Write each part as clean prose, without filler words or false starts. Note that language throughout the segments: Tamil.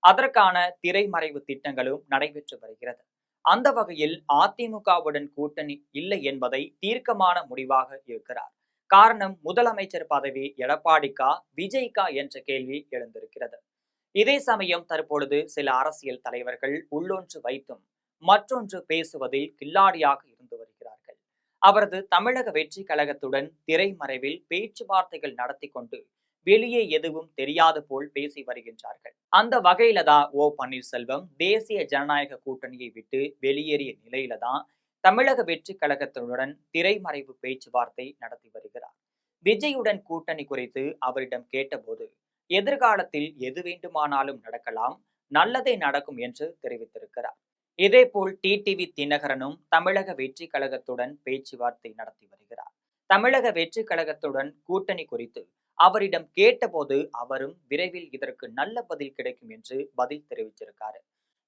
அதற்கான திரைமறைவு திட்டங்களும் நடைபெற்று வருகிறது. அந்த வகையில் அதிமுகவுடன் கூட்டணி இல்லை என்பதை தீர்க்கமான முடிவாக இருக்கிறார். காரணம், முதலமைச்சர் பதவி எடப்பாடிக்கா விஜய்க்கா என்ற கேள்வி எழுந்திருக்கிறது. இதே சமயம் தற்பொழுது சில அரசியல் தலைவர்கள் உள்ளொன்று வைத்தும் மற்றொன்று பேசுவதில் கில்லாடியாக இருந்து வருகிறார்கள். அவரது தமிழக வெற்றி கழகத்துடன் திரைமறைவில் பேச்சுவார்த்தைகள் நடத்தி கொண்டு வெளியே எதுவும் தெரியாது போல் பேசி வருகின்றார்கள். அந்த வகையில தான் பன்னீர்செல்வம் தேசிய ஜனநாயக கூட்டணியை விட்டு வெளியேறிய நிலையில தான் தமிழக வெற்றி கழகத்துடன் திரைமறைவு பேச்சுவார்த்தை நடத்தி வருகிறார். விஜயுடன் கூட்டணி குறித்து அவரிடம் கேட்டபோது, எதிர்காலத்தில் எது வேண்டுமானாலும் நடக்கலாம், நல்லதே நடக்கும் என்று தெரிவித்திருக்கிறார். இதேபோல் டிடிவி தினகரனும் தமிழக வெற்றி கழகத்துடன் பேச்சுவார்த்தை நடத்தி வருகிறார். தமிழக வெற்றி கழகத்துடன் கூட்டணி குறித்து அவரிடம் கேட்டபோது அவரும் விரைவில் இதற்கு நல்ல பதில் கிடைக்கும் என்று பதில் தெரிவிச்சிருக்காரு.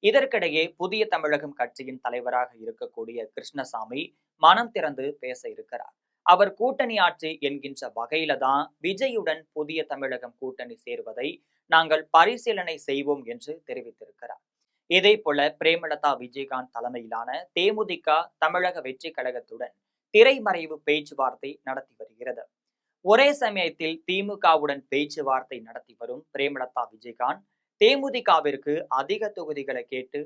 இதற்கிடையே புதிய தமிழகம் கட்சியின் தலைவராக இருக்கக்கூடிய கிருஷ்ணசாமி மனம் திறந்து பேச இருக்கிறார். அவர் கூட்டணி ஆட்சி என்கின்ற வகையில தான் விஜயுடன் புதிய தமிழகம் கூட்டணி சேர்வதை நாங்கள் பரிசீலனை செய்வோம் என்று தெரிவித்திருக்கிறார். இதே போல பிரேமலதா விஜயகாந்த் தலைமையிலான தேமுதிக தமிழக வெற்றி கழகத்துடன் திரைமறைவு பேச்சுவார்த்தை நடத்தி வருகிறது. ஒரே சமயத்தில் திமுகவுடன் பேச்சுவார்த்தை நடத்தி வரும் பிரேமலதா விஜயகாந்த் தேமுதிகவிற்கு அதிக தொகுதிகளை கேட்டு